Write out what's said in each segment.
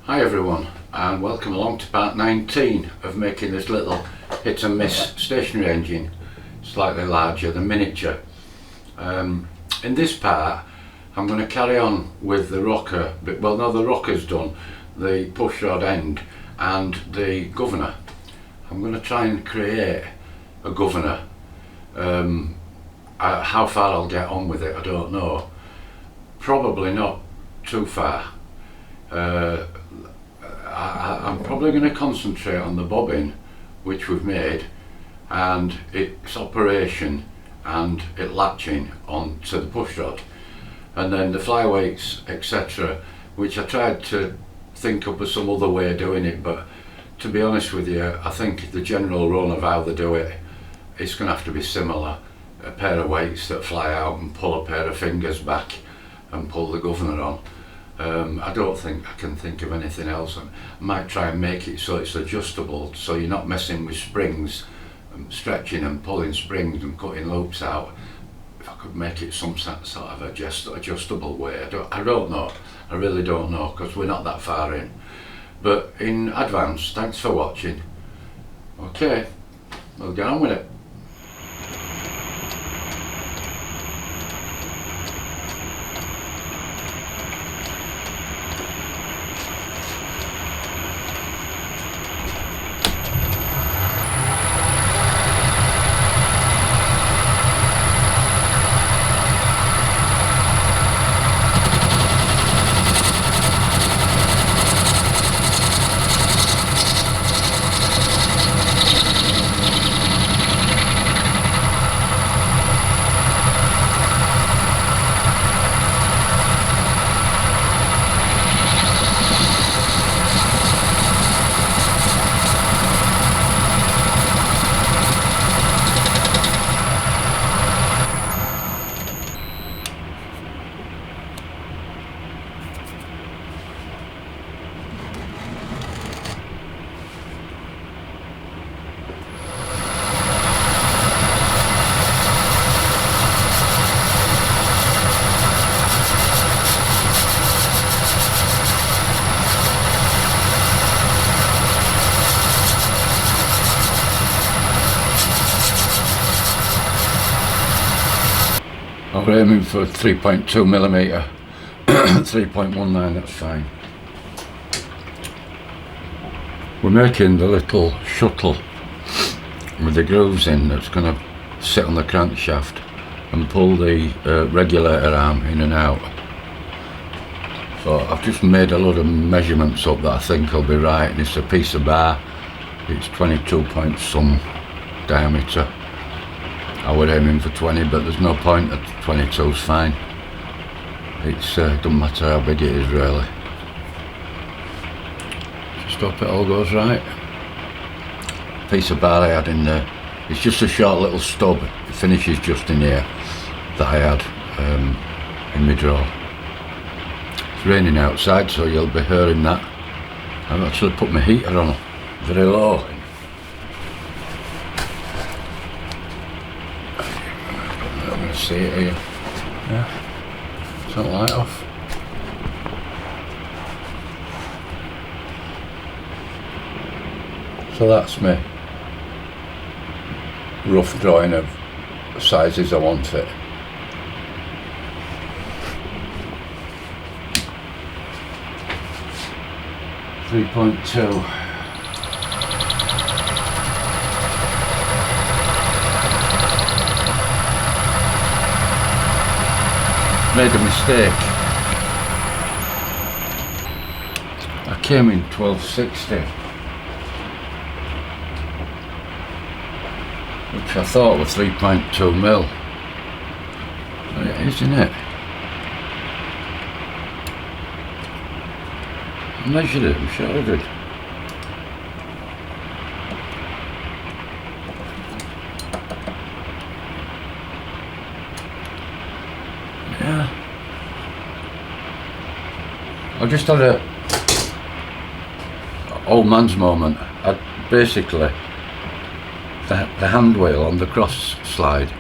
Hi everyone, and welcome along to part 19 of making this little hit and miss stationary engine, slightly larger than miniature. In this part I'm going to carry on with the rocker, well no, the rocker's done, the push rod end and the governor. I'm going to try and create a governor. How far I'll get on with it I don't know, probably not too far. I'm probably going to concentrate on the bobbin which we've made and its operation and it latching onto the push rod, and then the flyweights etc, which I tried to think up of some other way of doing it, but to be honest with you I think the general run of how they do it, it's going to have to be similar. A pair of weights that fly out and pull a pair of fingers back and pull the governor on. I don't think I can think of anything else. I might try and make it so it's adjustable, so you're not messing with springs, stretching and pulling springs and cutting loops out. If I could make it some sort of adjustable way, I don't know. I really don't know, because we're not that far in. But in advance, thanks for watching. Okay, we'll get on with it. We're aiming for 3.2mm, 3.19, that's fine. We're making the little shuttle with the grooves in that's going to sit on the crankshaft and pull the regulator arm in and out. So I've just made a load of measurements up that I think will be right, and it's a piece of bar. It's 22 point some diameter. I was aiming for 20, but there's no point at 22 is fine. It's doesn't matter how big it is really. Just hope it all goes right. Piece of bar I had in there. It's just a short little stub. It finishes just in here that I had in my drawer. It's raining outside, so you'll be hearing that. I've actually put my heater on very low. See it here, yeah, turn the light off. So that's my rough drawing of the sizes I want it. .2. Made a mistake. I came in 1260, which I thought was 3.2mm. It is, isn't it? I measured it, I'm sure I did. Yeah. I just had a old man's moment. I basically the hand wheel on the cross slide,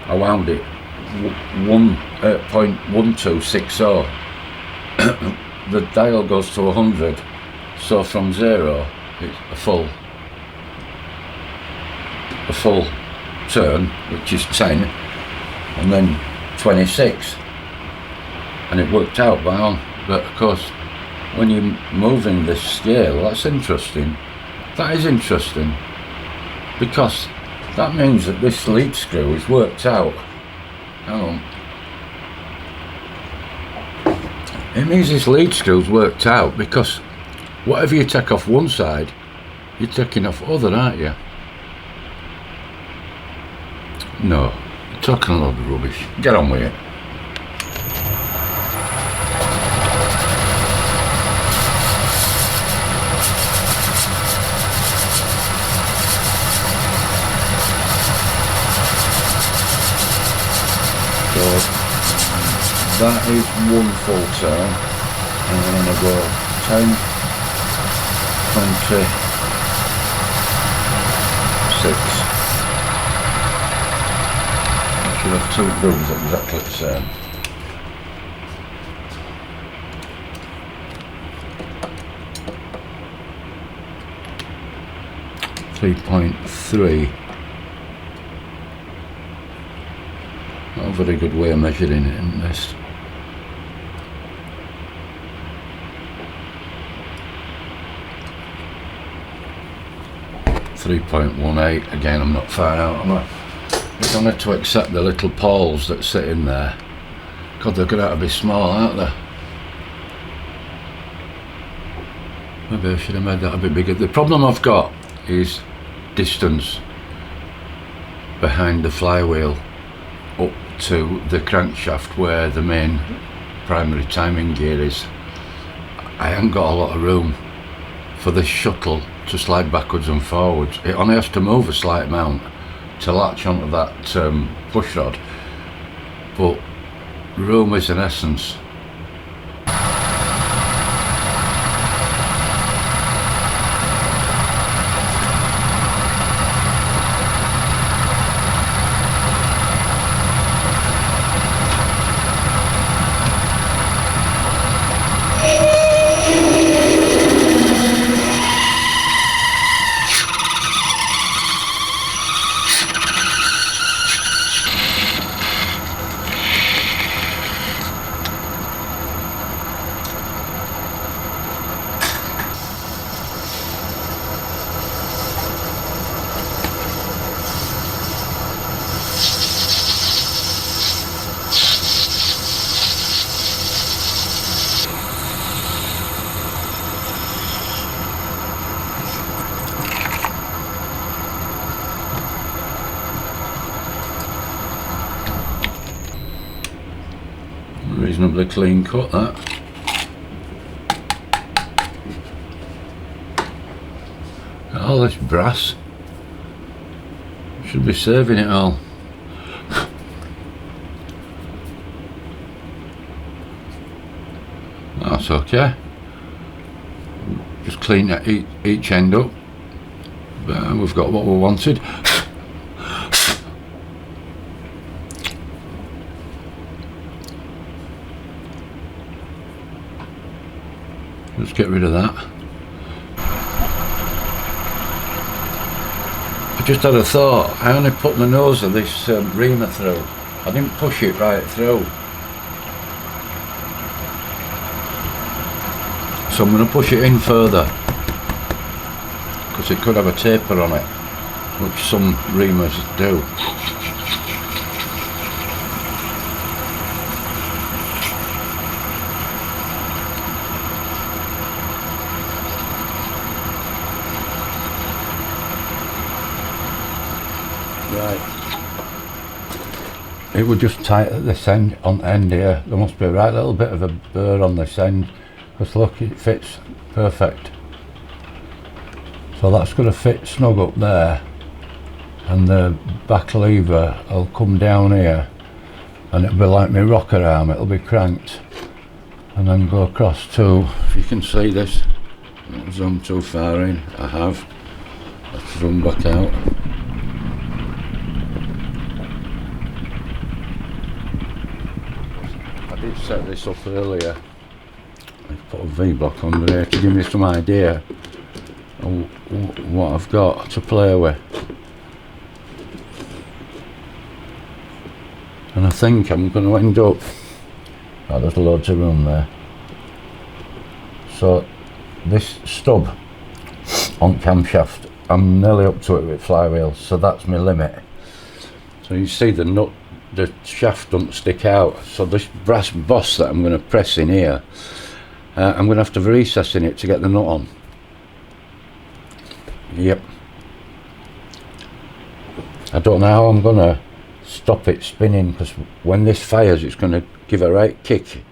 I wound it 1.1260. The dial goes to 100 So from 0 it's a full turn, which is 10, and then 26, and it worked out bang on. But of course, when you're moving this scale, that's interesting. That is interesting, because that means that this lead screw is worked out. Hang on. It means this lead screw's worked out, because whatever you take off one side, you're taking off other, aren't you? No, you're talking a lot of rubbish. Get on with it. So that is one full turn, and I'm going to go 10, 26. I should have two grooves exactly the same. .3. Not a very good way of measuring it in this. .18. Again, I'm not far out. I'm going to have to accept the little pawls that sit in there. God, they're going to have to be small, aren't they? Maybe I should have made that a bit bigger. The problem I've got is distance behind the flywheel up to the crankshaft where the main primary timing gear is. I haven't got a lot of room for this shuttle to slide backwards and forwards. It only has to move a slight amount to latch onto that push rod, but room is an essence. Reasonably clean cut, that. All this brass, should be saving it all. That's okay. Just clean each end up, and we've got what we wanted. Let's get rid of that. I just had a thought. I only put the nose of this reamer through. I didn't push it right through. So I'm going to push it in further, because it could have a taper on it, which some reamers do. Right. It would just tight at this end, on the end here. There must be a right little bit of a burr on this end, because look, it fits perfect. So that's going to fit snug up there, and the back lever will come down here, and it'll be like my rocker arm. It'll be cranked and then go across to, if you can see this, not zoom too far in. I have. Let's zoom back out. I did set this up earlier. It's put a V-block under here to give me some idea of what I've got to play with. And I think I'm going to end up, oh, there's loads of room there. So this stub on camshaft, I'm nearly up to it with flywheels, so that's my limit. So you see the nut, the shaft don't stick out, so this brass boss that I'm going to press in here, I'm going to have to recess in it to get the nut on. Yep. I don't know how I'm going to stop it spinning, because when this fires it's going to give a right kick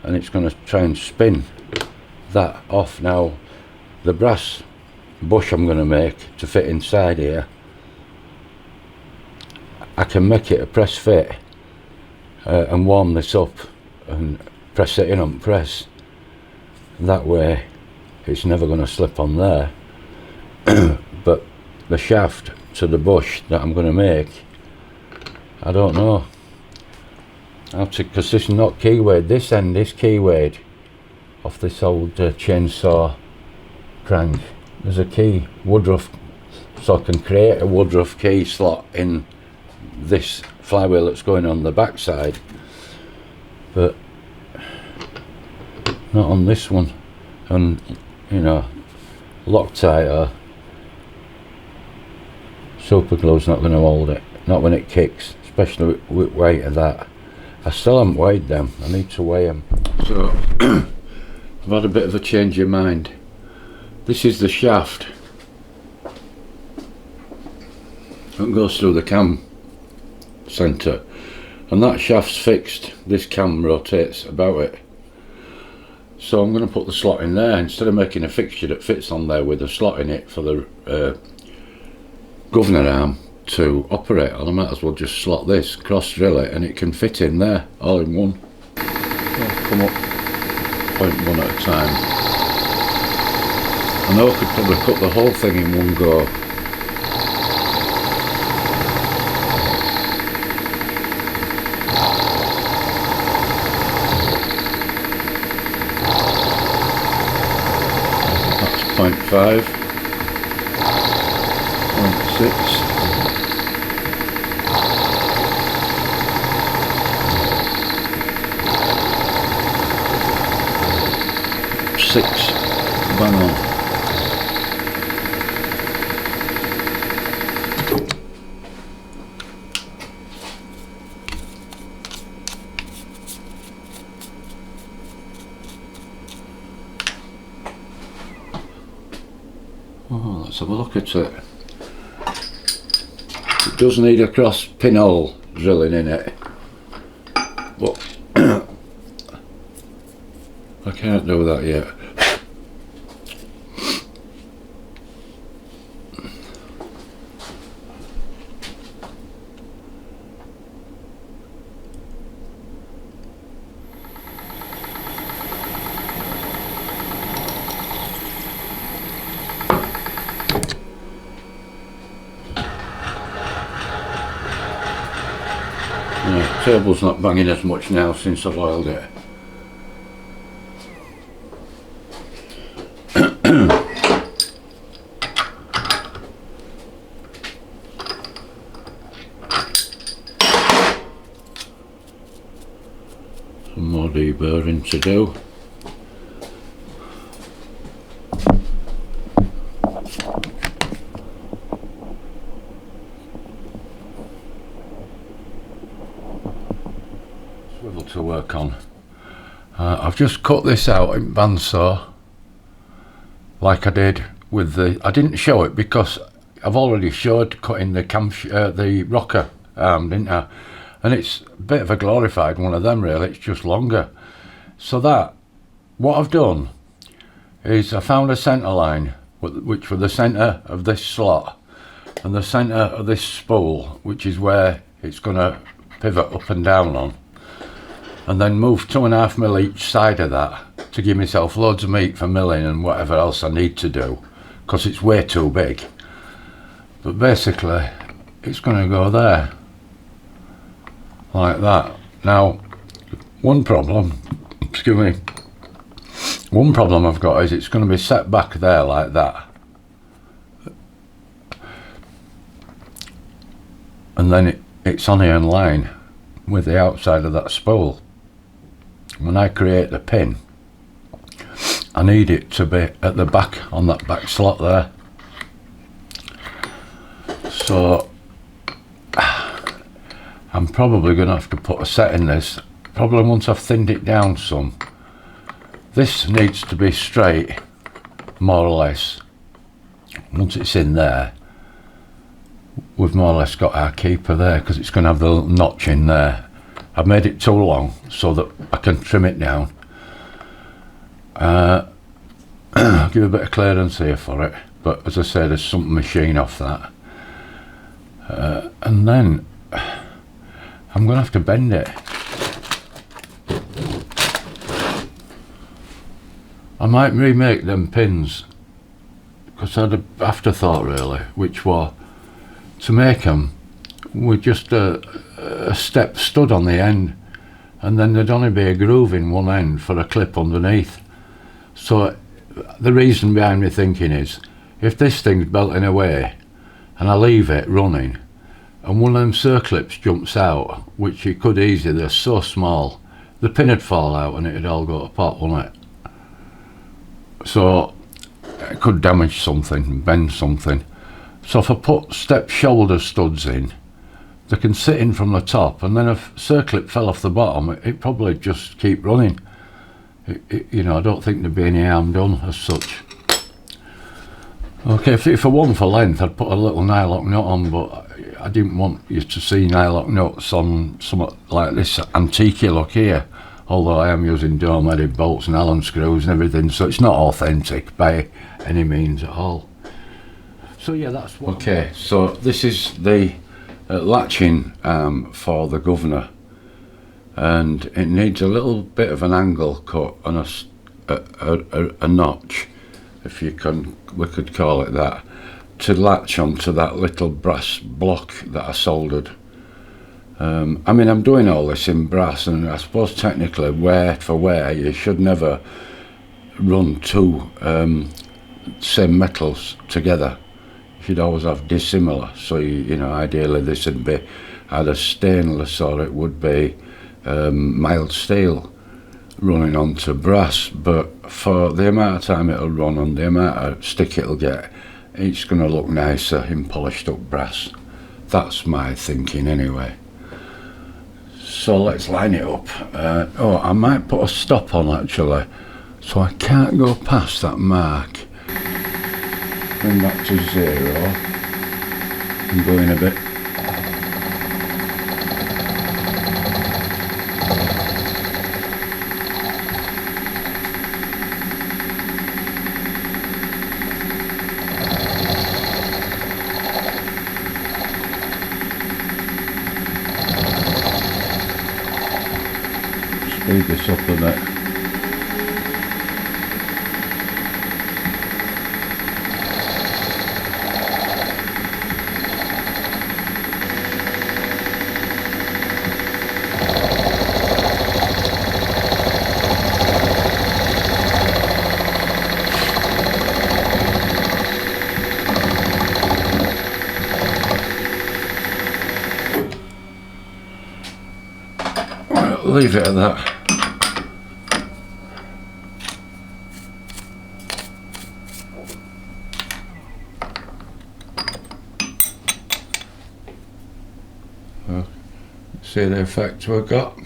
and it's going to try and spin that off. Now the brass bush I'm going to make to fit inside here, I can make it a press fit and warm this up and press it in on press. That way it's never going to slip on there. But the shaft to the bush that I'm going to make, I don't know how to, because this is not keywayed. This end is keywayed off this old chainsaw crank. There's a key Woodruff, so I can create a Woodruff key slot in this flywheel that's going on the back side, but not on this one. And you know, Loctite or super glue's not going to hold it, not when it kicks, especially with weight of that. I still haven't weighed them, I need to weigh them. So I've had a bit of a change of mind. This is the shaft that goes through the cam centre, and that shaft's fixed. This cam rotates about it, so I'm going to put the slot in there instead of making a fixture that fits on there with a slot in it for the governor arm to operate on. I might as well just slot this, cross drill it, and it can fit in there all in one. I'll come up point one at a time. I know I could probably cut the whole thing in one go. That's 0.5, 0.6. 6 bang on. Oh, let's have a look at it. It does need a cross pinhole drilling in it, but I can't do that yet. Yeah, table's not banging as much now since I've oiled it. Some more deburring to do. Swivel to work on. I've just cut this out in bandsaw like I did with the, I didn't show it because I've already showed cutting the the rocker arm, didn't I? And it's a bit of a glorified one of them really, it's just longer. So that, what I've done is I found a centre line which was the centre of this slot and the centre of this spool, which is where it's going to pivot up and down on, and then move 2.5mm each side of that to give myself loads of meat for milling and whatever else I need to do, because it's way too big. But basically it's going to go there like that. Now one problem, excuse me, One problem I've got is it's going to be set back there like that, and then it's on here in line with the outside of that spool. When I create the pin, I need it to be at the back, on that back slot there. So I'm probably going to have to put a set in this, probably once I've thinned it down some. This needs to be straight, more or less. Once it's in there, we've more or less got our keeper there, because it's going to have the little notch in there. I've made it too long so that I can trim it down. Give a bit of clearance here for it, but as I say, there's some machine off that. And then I'm going to have to bend it. I might remake them pins, because I had an afterthought really, which was to make them with just a step stud on the end, and then there'd only be a groove in one end for a clip underneath. So the reason behind me thinking is, if this thing's belting away and I leave it running and one of them circlips jumps out, which it could easily, they're so small, the pin would fall out and it'd all go to pot, wouldn't it? So it could damage something, bend something. So if I put step shoulder studs in, they can sit in from the top, and then if circlip fell off the bottom, it probably just keep running. You know, I don't think there'd be any harm done as such. Okay, if I wasn't for length, I'd put a little nylock nut on, but I didn't want you to see nylock nuts on something like this antique look here. Although I am using dome-headed bolts and Allen screws and everything, so it's not authentic by any means at all. So yeah, that's what. Okay, so this is the latching for the governor, and it needs a little bit of an angle cut and a notch, if you can, we could call it that, to latch onto that little brass block that I soldered. I mean, I'm doing all this in brass, and I suppose technically wear for wear you should never run two same metals together. You should always have dissimilar, so you know, ideally this would be either stainless or it would be mild steel running onto brass, but for the amount of time it'll run and the amount of stick it'll get, it's going to look nicer in polished up brass. That's my thinking anyway. So let's line it up. Oh, I might put a stop on actually, so I can't go past that mark. Bring that to 0 and go in a bit. Speed this up a bit. Right, leave it at that. See the effect we've got.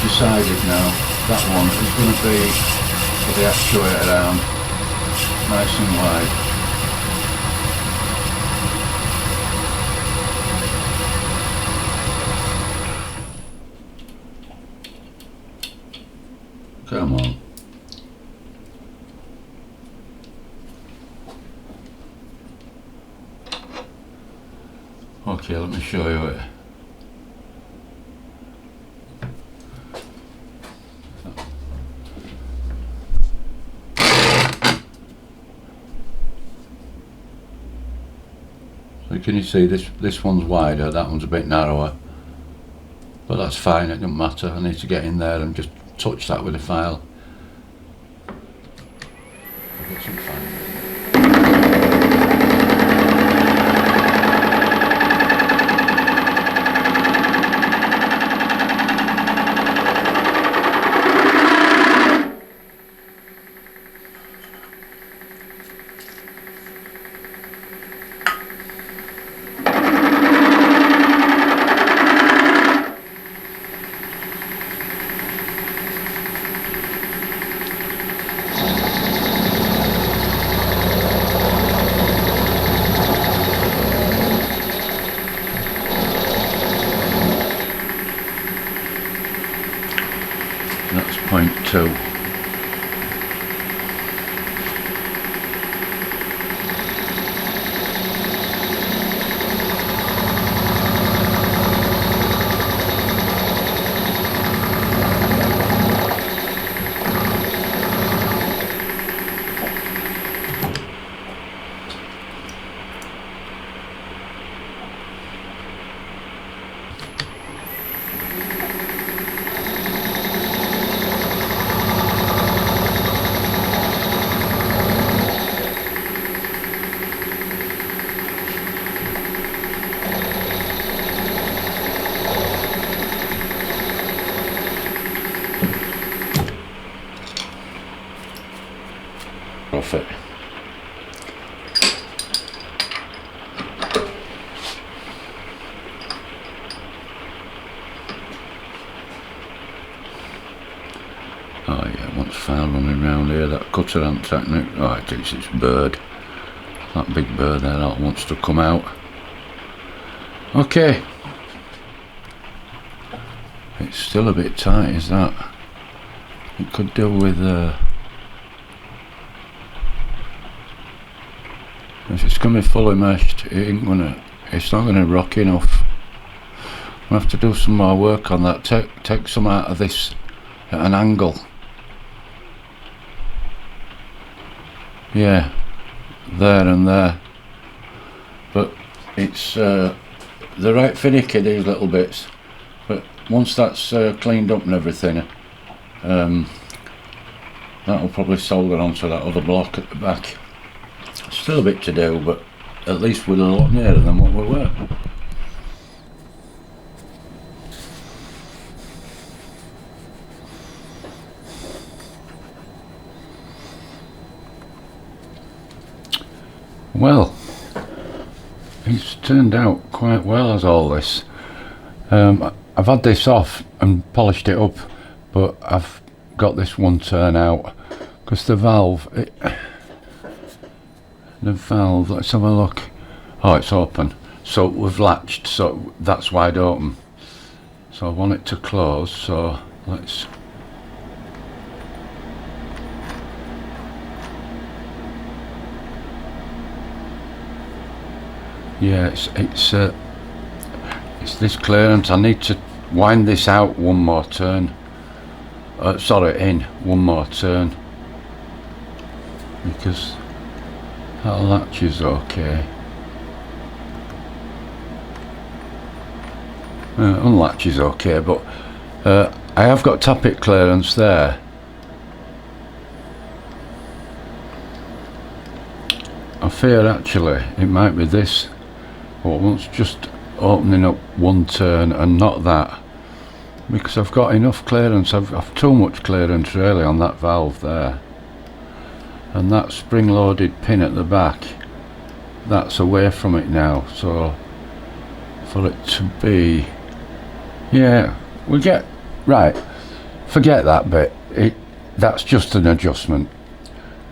Decided now that one is going to be for the actuator arm. nice and wide. Come on. Okay, let me show you it. So can you see this one's wider, that one's a bit narrower. But that's fine, it doesn't matter. I need to get in there and just touch that with a file. I'll get some fine. That's 0.2. Off it. Oh yeah, what's foul running around here? That cutter ant technique. Oh, it is, it's bird. That big bird there that wants to come out. Okay. It's still a bit tight, is that? It could do with if it's going to be fully meshed, it's not going to rock enough. I'll have to do some more work on that. Take some out of this at an angle. Yeah, there and there. But it's they're right finicky, these little bits. But once that's cleaned up and everything, that'll probably solder onto that other block at the back. Still a bit to do, but at least we're a lot nearer than what we were. Well, it's turned out quite well as all this. I've had this off and polished it up, but I've got this one turn out because the valve, let's have a look. Oh, it's open, so we've latched, so that's wide open, so I want it to close, so let's yeah, it's this clearance. I need to wind this out one more turn, in one more turn, because that latch is okay. Unlatch is okay, but I have got tappet clearance there. I fear actually it might be this, but once just opening up one turn and not that, because I've got enough clearance. I've too much clearance really on that valve there, and that spring-loaded pin at the back, that's away from it now, so for it to be, yeah, we get right, forget that bit, that's just an adjustment.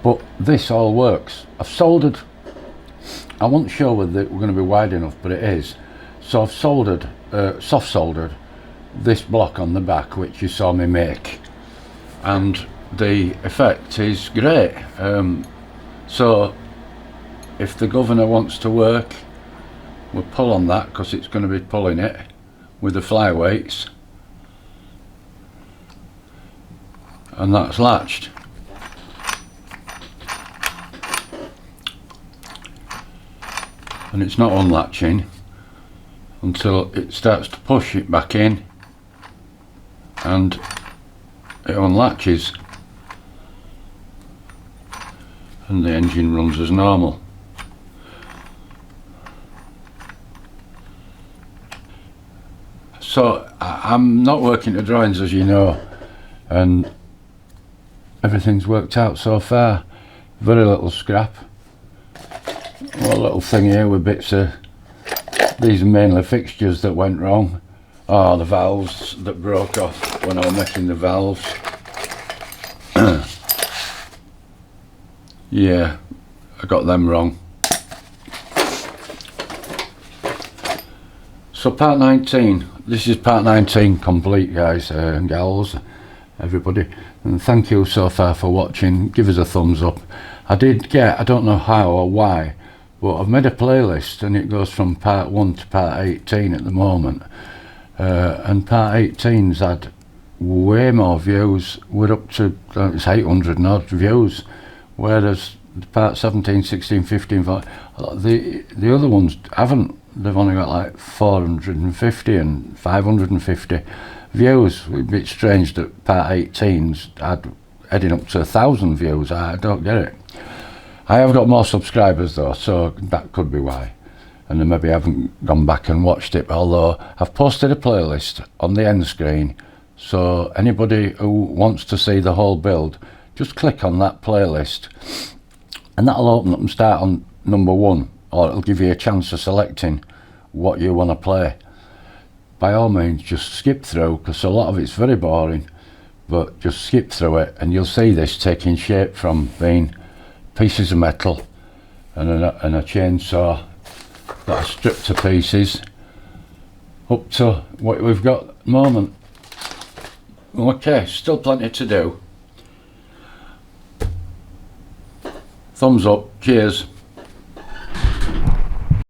But this all works. I've soldered, I wasn't sure whether it were going to be wide enough, but it is. So I've soldered, soft soldered this block on the back, which you saw me make, and the effect is great. So if the governor wants to work, we'll pull on that, because it's going to be pulling it with the flyweights, and that's latched. And it's not unlatching until it starts to push it back in and it unlatches, and the engine runs as normal. So I'm not working to drawings, as you know, and everything's worked out so far. Very little scrap. A little thing here with bits of, these are mainly fixtures that went wrong. Oh, the valves that broke off when I was making the valves. Yeah, I got them wrong. So part 19, this is part 19 complete, guys and gals, everybody, and thank you so far for watching. Give us a thumbs up. I did get, I don't know how or why, but I've made a playlist and it goes from part 1 to part 18 at the moment, and part 18's had way more views. We're up to it's 800 and odd views, whereas part 17, 16, 15, the other ones haven't. They've only got like 450 and 550 views. It's a bit strange that part 18's had heading up to 1,000 views. I don't get it. I have got more subscribers though, so that could be why. And then maybe I haven't gone back and watched it, although I've posted a playlist on the end screen, so anybody who wants to see the whole build, just click on that playlist and that'll open up and start on number 1, or it'll give you a chance of selecting what you want to play. By all means, just skip through, because a lot of it's very boring, but just skip through it and you'll see this taking shape from being pieces of metal and a chainsaw that are stripped to pieces up to what we've got at the moment. Okay, still plenty to do. Thumbs up, cheers.